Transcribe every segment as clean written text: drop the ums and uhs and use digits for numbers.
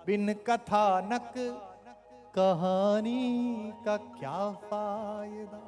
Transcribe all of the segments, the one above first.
बिन कथानक कहानी का क्या फायदा,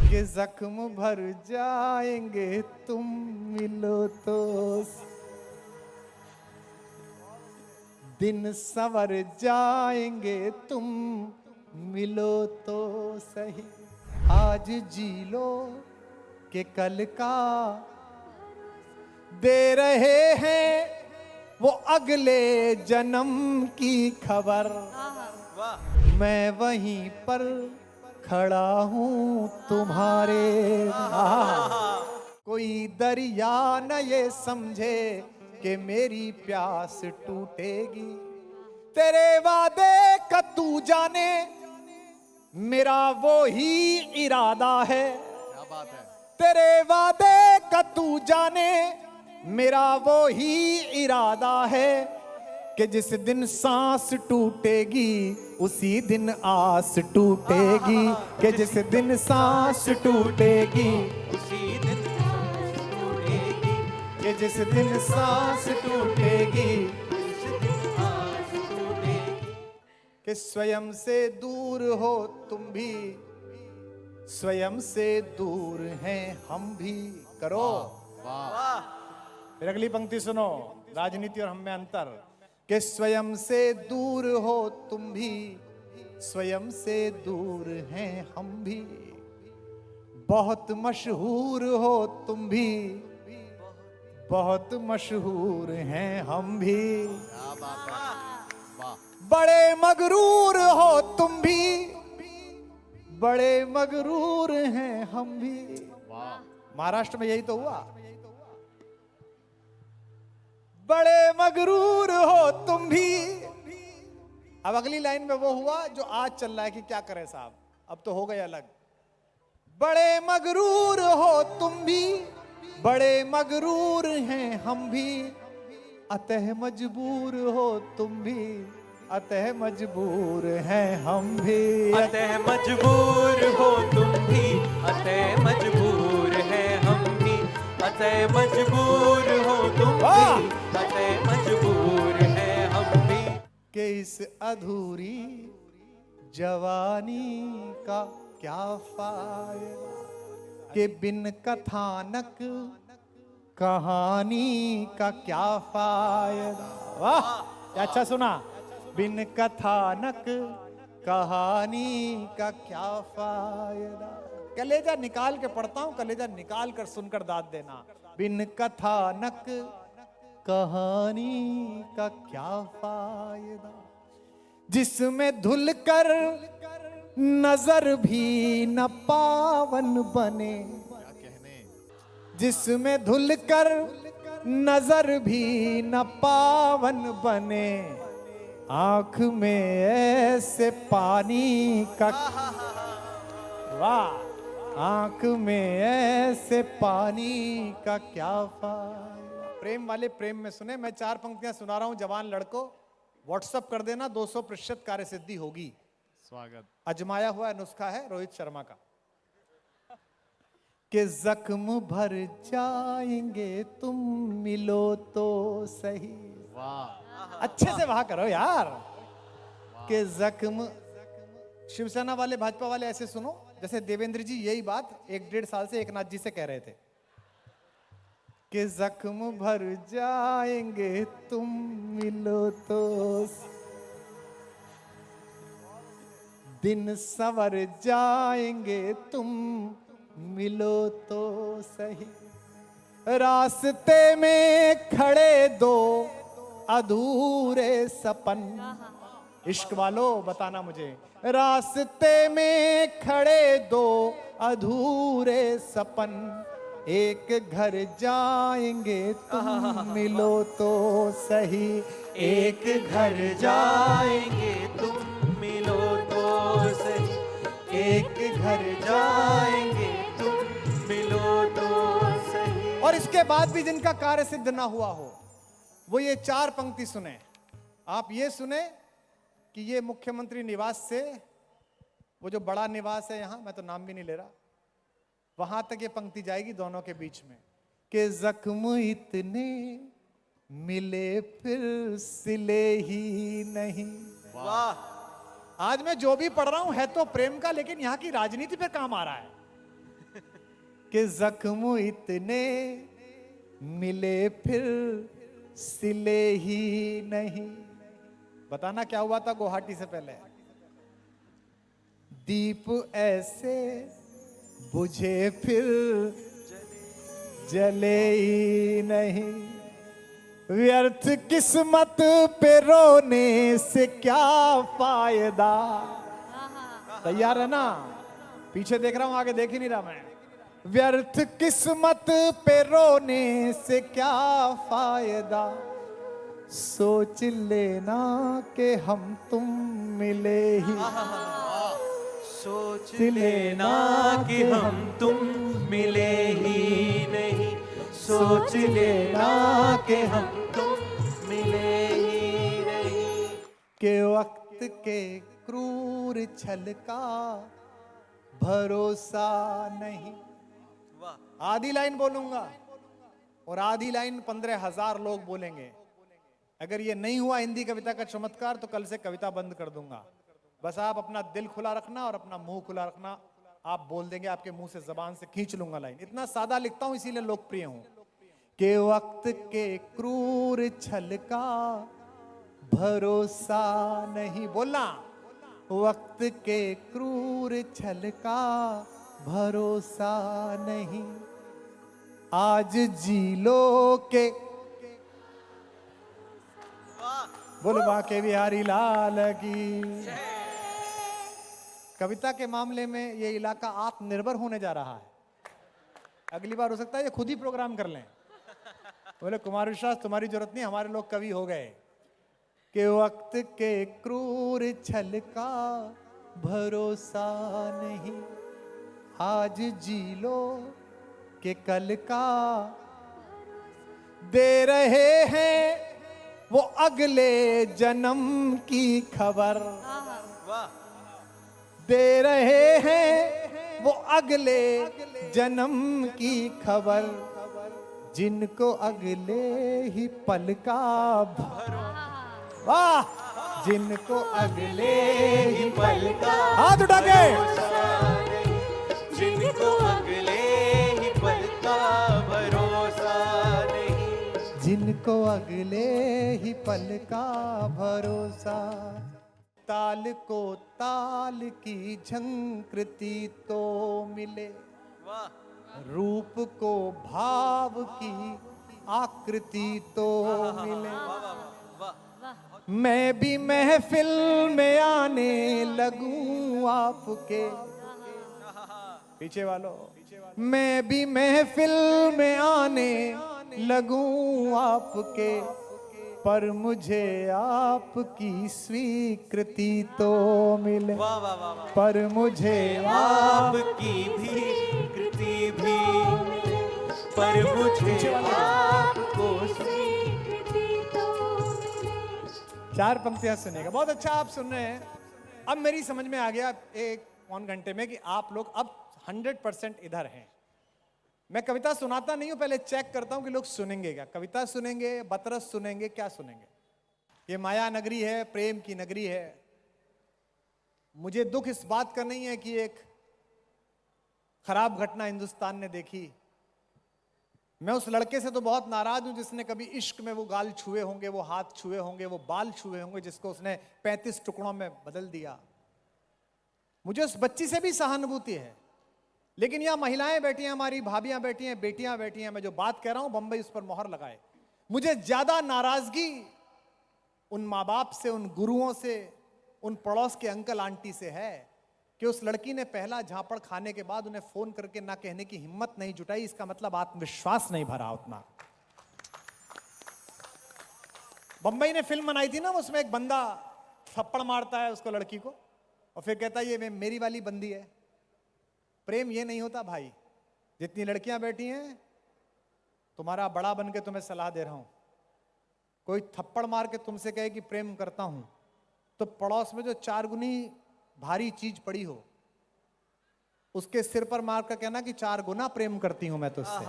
कि जख्म भर जाएंगे तुम मिलो तो, दिन संवर जाएंगे तुम मिलो तो सही। आज जी लो कि कल का दे रहे हैं वो अगले जन्म की खबर। मैं वहीं पर खड़ा हूँ तुम्हारे। कोई दरिया न ये समझे कि मेरी प्यास टूटेगी, तेरे वादे का तू जाने मेरा वो ही इरादा है। क्या बात है। तेरे वादे का तू जाने मेरा वो ही इरादा है, कि जिस दिन सांस टूटेगी उसी दिन आस टूटेगी, कि जिस दिन सांस टूटेगी उसी दिन सांस टूटेगी, कि जिस दिन सांस टूटेगी उस दिन आस टूटेगी। कि स्वयं से दूर हो तुम भी, स्वयं से दूर हैं हम भी। करो फिर अगली पंक्ति सुनो, राजनीति और हम में अंतर। कि स्वयं से दूर हो तुम भी, स्वयं से दूर हैं हम भी। बहुत मशहूर हो तुम भी, बहुत मशहूर हैं हम भी। बड़े मगरूर हो तुम भी, बड़े मगरूर हैं हम भी। महाराष्ट्र में यही तो हुआ। बड़े मगरूर हो तुम भी। अब अगली लाइन में वो हुआ जो आज चल रहा है कि क्या करें साहब, अब तो हो गए अलग। बड़े मगरूर हो तुम भी, बड़े मगरूर हैं हम भी। अतः मजबूर हो तुम भी, अतः मजबूर हैं हम भी। अतः मजबूर हो तुम भी, अतः मजबूर है हम भी। अतः मजबूर हो तुम भी, अतः मजबूर है हम भी। कि इस अधूरी जवानी का क्या फायदा, कि बिन कथानक कहानी का क्या फायदा। वाह क्या अच्छा सुना। बिन कथानक कहानी का क्या फायदा। कलेजा निकाल के पढ़ता हूं, कलेजा निकाल कर सुनकर दाद देना। बिन कथानक कहानी का क्या फायदा, जिसमें धुल कर नजर भी न पावन बने, जिसमें धुल कर नजर भी न पावन बने। आंख में ऐसे पानी का, वाह, आंख में ऐसे पानी का क्या फायदा। प्रेम वाले प्रेम में सुने। मैं 4 पंक्तियां सुना रहा हूं जवान लड़कों, व्हाट्सअप कर देना, 200% कार्य सिद्धि होगी। स्वागत। अजमाया हुआ नुस्खा है रोहित शर्मा का। कि जख्म भर जाएंगे तुम मिलो तो सही। वाह, अच्छे से वहां करो यार। कि जख्म, शिवसेना वाले भाजपा वाले ऐसे सुनो जैसे देवेंद्र जी यही बात 1-1.5 साल से एकनाथ जी से कह रहे थे। कि जख्म भर जाएंगे तुम मिलो तो, दिन संवर जाएंगे तुम मिलो तो सही। रास्ते में खड़े दो अधूरे सपन। इश्क वालों बताना मुझे, रास्ते में खड़े दो अधूरे सपन। एक घर जाएंगे तुम मिलो तो सही। एक घर जाएंगे तुम मिलो तो सही। एक घर जाएंगे तुम मिलो तो सही। और इसके बाद भी जिनका कार्य सिद्ध ना हुआ हो वो ये 4 पंक्ति सुने। आप ये सुने कि ये मुख्यमंत्री निवास से, वो जो बड़ा निवास है यहां, मैं तो नाम भी नहीं ले रहा, वहां तक ये पंक्ति जाएगी दोनों के बीच में। कि जख्म इतने मिले फिर सिले ही नहीं। वाह। आज मैं जो भी पढ़ रहा हूं है तो प्रेम का, लेकिन यहां की राजनीति पे काम आ रहा है कि जख्म इतने मिले फिर सिले ही नहीं। बताना क्या हुआ था गुवाहाटी से पहले। दीप ऐसे बुझे फिर जले ही नहीं। व्यर्थ किस्मत पे रोने से क्या फायदा। तैयार है ना? पीछे देख रहा हूं, आगे देख ही नहीं रहा मैं। व्यर्थ किस्मत पे रोने से क्या फायदा। सोच लेना कि हम तुम मिले ही। सोच लेना कि हम तुम मिले ही नहीं। सोच लेना कि हम तुम मिले ही नहीं। के वक्त के क्रूर छल का भरोसा नहीं। वाह। आधी लाइन बोलूंगा और आधी लाइन 15,000 लोग बोलेंगे। अगर ये नहीं हुआ हिंदी कविता का चमत्कार तो कल से कविता बंद कर दूंगा। बस आप अपना दिल खुला रखना और अपना मुंह खुला रखना। आप बोल देंगे, आपके मुंह से जबान से खींच लूंगा लाइन। इतना सादा लिखता हूं इसीलिए लोकप्रिय हूं। के वक्त के क्रूर छल का भरोसा नहीं। बोलना, वक्त के क्रूर छल का भरोसा नहीं। आज जी लो के बोल बाके बिहारी लाल की। कविता के मामले में ये इलाका आत्मनिर्भर होने जा रहा है। अगली बार हो सकता है ये खुद ही प्रोग्राम कर लें। बोले कुमार विश्वास तुम्हारी जरूरत नहीं, हमारे लोग कवि हो गए। के वक्त के क्रूर छल का भरोसा नहीं। आज जी लो के कल का दे रहे हैं वो अगले जन्म की खबर। वाह। दे रहे हैं वो अगले जन्म की खबर। जिनको अगले ही पल का वाह, जिनको अगले ही पल का। हाथ उठा के। जिनको अगले ही पल का भरोसा नहीं। जिनको अगले ही पल का भरोसा। ताल को ताल की झंकृति तो मिले। वाह। रूप को भाव की आकृति तो मिले। मैं भी महफिल में आने लगूं आपके। पीछे वालों, मैं भी महफिल में आने लगूं आपके। पर मुझे आपकी स्वीकृति तो मिले। वाह वाह वाह वाह। पर मुझे आपकी भी कृति भी, पर मुझे आपको स्वीकृति तो मिले। चार पंक्तियां सुनेगा। बहुत अच्छा आप सुन रहे हैं। अब मेरी समझ में आ गया एक पौन घंटे में कि आप लोग अब 100% इधर हैं। मैं कविता सुनाता नहीं हूं, पहले चेक करता हूं कि लोग सुनेंगे क्या। कविता सुनेंगे, बतरस सुनेंगे, क्या सुनेंगे। ये माया नगरी है, प्रेम की नगरी है। मुझे दुख इस बात का नहीं है कि एक खराब घटना हिंदुस्तान ने देखी। मैं उस लड़के से तो बहुत नाराज हूं जिसने कभी इश्क में वो गाल छुए होंगे, वो हाथ छुए होंगे, वो बाल छुए होंगे, जिसको उसने 35 टुकड़ों में बदल दिया। मुझे उस बच्ची से भी सहानुभूति है। लेकिन यहां महिलाएं बैठी हैं, हमारी भाभियां बैठी हैं, बेटियां बैठी हैं। मैं जो बात कह रहा हूं बंबई उस पर मोहर लगाए। मुझे ज्यादा नाराजगी उन माँ बाप से, उन गुरुओं से, उन पड़ोस के अंकल आंटी से है कि उस लड़की ने पहला झापड़ खाने के बाद उन्हें फोन करके ना कहने की हिम्मत नहीं जुटाई। इसका मतलब आत्मविश्वास नहीं भरा उतना। बंबई ने फिल्म बनाई थी ना, उसमें एक बंदा थप्पड़ मारता है उसको, लड़की को, और फिर कहता है ये मेरी वाली बंदी है। प्रेम ये नहीं होता भाई। जितनी लड़कियां बैठी हैं, तुम्हारा बड़ा बन के तुम्हें सलाह दे रहा हूं, कोई थप्पड़ मार के तुमसे कहे कि प्रेम करता हूं, तो पड़ोस में जो 4 गुनी भारी चीज पड़ी हो उसके सिर पर मार कर कहना कि 4 गुना प्रेम करती हूं मैं तुझसे।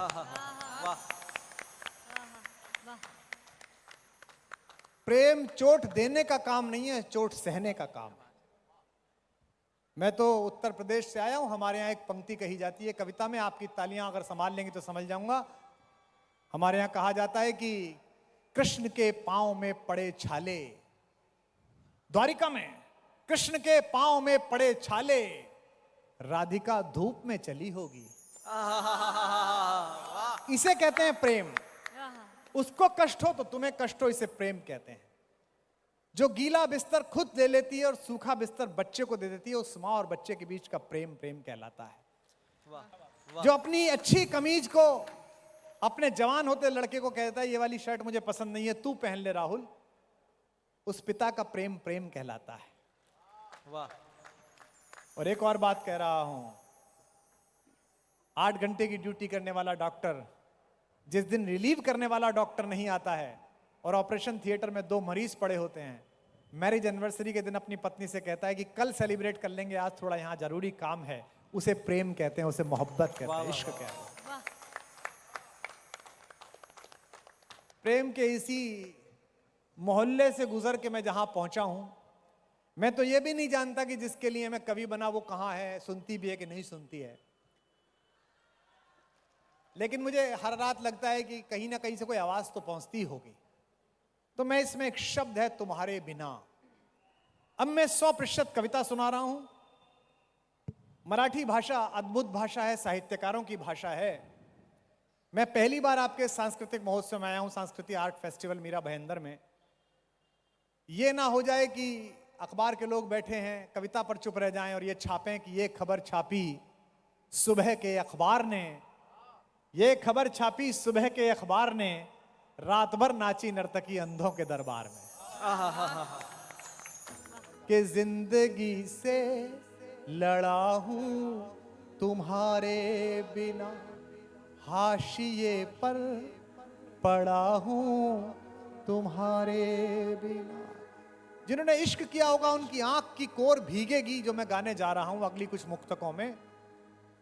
प्रेम चोट देने का काम नहीं है, चोट सहने का काम है। मैं तो उत्तर प्रदेश से आया हूं, हमारे यहाँ एक पंक्ति कही जाती है कविता में, आपकी तालियां अगर संभाल लेंगी तो समझ जाऊंगा। हमारे यहाँ कहा जाता है कि कृष्ण के पांव में पड़े छाले, द्वारिका में कृष्ण के पांव में पड़े छाले, राधिका धूप में चली होगी। इसे कहते हैं प्रेम। उसको कष्ट हो तो तुम्हें कष्ट हो, इसे प्रेम कहते हैं। जो गीला बिस्तर खुद ले लेती है और सूखा बिस्तर बच्चे को दे देती है, उस माँ और बच्चे के बीच का प्रेम प्रेम कहलाता है। जो अपनी अच्छी कमीज को अपने जवान होते लड़के को कहता है ये वाली शर्ट मुझे पसंद नहीं है, तू पहन ले राहुल, उस पिता का प्रेम प्रेम कहलाता है। वाह। और एक और बात कह रहा हूं, 8 घंटे की ड्यूटी करने वाला डॉक्टर जिस दिन रिलीव करने वाला डॉक्टर नहीं आता है और ऑपरेशन थिएटर में 2 मरीज पड़े होते हैं, मैरिज एनिवर्सरी के दिन अपनी पत्नी से कहता है कि कल सेलिब्रेट कर लेंगे, आज थोड़ा यहां जरूरी काम है, उसे प्रेम कहते हैं, उसे मोहब्बत कहते हैं, इश्क कहते हैं। प्रेम के इसी मोहल्ले से गुजर के मैं जहां पहुंचा हूं, मैं तो ये भी नहीं जानता कि जिसके लिए मैं कवि बना वो कहां है, सुनती भी है कि नहीं सुनती है। लेकिन मुझे हर रात लगता है कि कहीं ना कहीं से कोई आवाज तो पहुंचती होगी। तो मैं इसमें एक शब्द है तुम्हारे बिना। अब मैं 100% कविता सुना रहा हूं। मराठी भाषा अद्भुत भाषा है, साहित्यकारों की भाषा है। मैं पहली बार आपके सांस्कृतिक महोत्सव में आया हूं, सांस्कृतिक आर्ट फेस्टिवल मीरा भाईंदर में। ये ना हो जाए कि अखबार के लोग बैठे हैं कविता पर चुप रह जाएं और ये छापें कि ये खबर छापी सुबह के अखबार ने, ये खबर छापी सुबह के अखबार ने, रात भर नाची नर्तकी अंधों के दरबार में। कि जिंदगी से लड़ा हूं तुम्हारे बिना, हाशिए पर पड़ा हूं तुम्हारे बिना। जिन्होंने इश्क किया होगा उनकी आंख की कोर भीगेगी, जो मैं गाने जा रहा हूं अगली कुछ मुक्तकों में,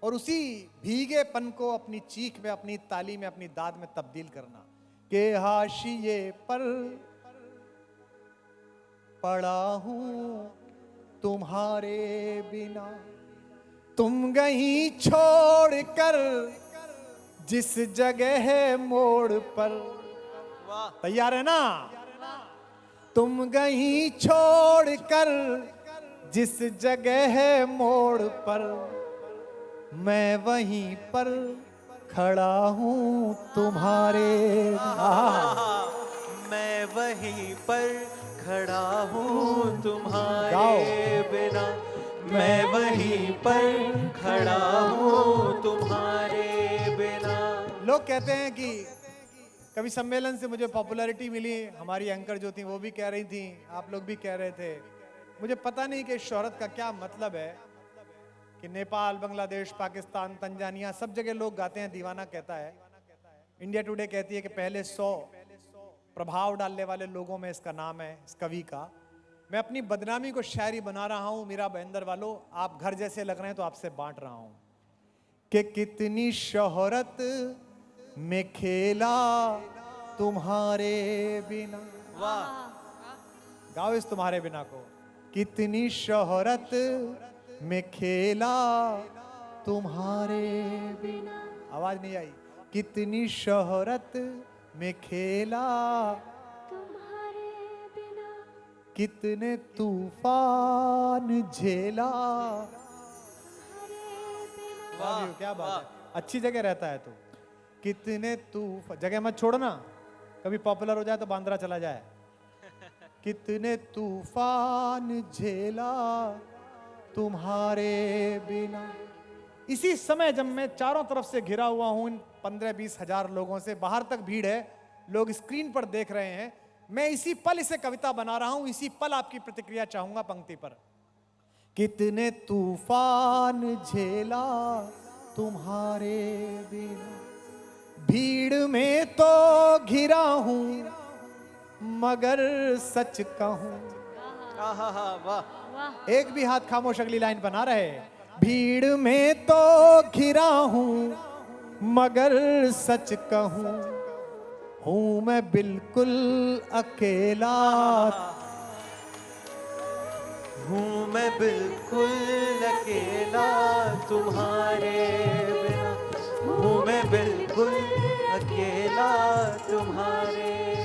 और उसी भीगेपन को अपनी चीख में, अपनी ताली में, अपनी दाद में तब्दील करना। के हाशिए पर पड़ा हूं तुम्हारे बिना, तुम गई छोड़कर जिस जगह है मोड़ पर। तैयार है ना? तुम गई छोड़कर जिस जगह है मोड़ पर, मैं वहीं पर खड़ा हूं तुम्हारे। मैं वहीं पर खड़ा हूँ तुम्हारे बिना, मैं वहीं पर खड़ा हूँ तुम्हारे बिना। लोग कहते हैं कि कवि सम्मेलन से मुझे पॉपुलैरिटी मिली, हमारी एंकर जो थी वो भी कह रही थी, आप लोग भी कह रहे थे। मुझे पता नहीं कि शोहरत का क्या मतलब है कि नेपाल, बांग्लादेश, पाकिस्तान, तंजानिया सब जगह लोग गाते हैं, दीवाना कहता है। इंडिया टुडे कहती है कि पहले 100 प्रभाव डालने वाले लोगों में इसका नाम है, इस कवि का। मैं अपनी बदनामी को शायरी बना रहा हूं मीरा भाईंदर वालों, आप घर जैसे लग रहे हैं तो आपसे बांट रहा हूं कि कितनी शोहरत में खेला तुम्हारे बिना। वाह, गाओ इस तुम्हारे बिना को। कितनी शोहरत में खेला तुम्हारे बिना। आवाज नहीं आई। कितनी शोहरत में खेला तुम्हारे बिना, कितने तूफान झेला। वाह, क्या बात है, अच्छी जगह रहता है तू। कितने तूफान, जगह मत छोड़ना, कभी पॉपुलर हो जाए तो बांद्रा चला जाए। कितने तूफान झेला तुम्हारे बिना। इसी समय जब मैं चारों तरफ से घिरा हुआ हूं इन 15-20 हजार लोगों से, बाहर तक भीड़ है, लोग स्क्रीन पर देख रहे हैं, मैं इसी पल इसे कविता बना रहा हूं, इसी पल आपकी प्रतिक्रिया चाहूंगा पंक्ति पर। कितने तूफान झेला तुम्हारे बिना, भीड़ में तो घिरा हूं मगर सच कहूं। वाह, एक भी हाथ खामोश, अगली लाइन बना रहे। भीड़ में तो घिरा हूं मगर सच कहूं, हूं मैं बिल्कुल अकेला, हूँ मैं बिल्कुल अकेला तुम्हारे बिना, हूँ मैं बिल्कुल अकेला तुम्हारे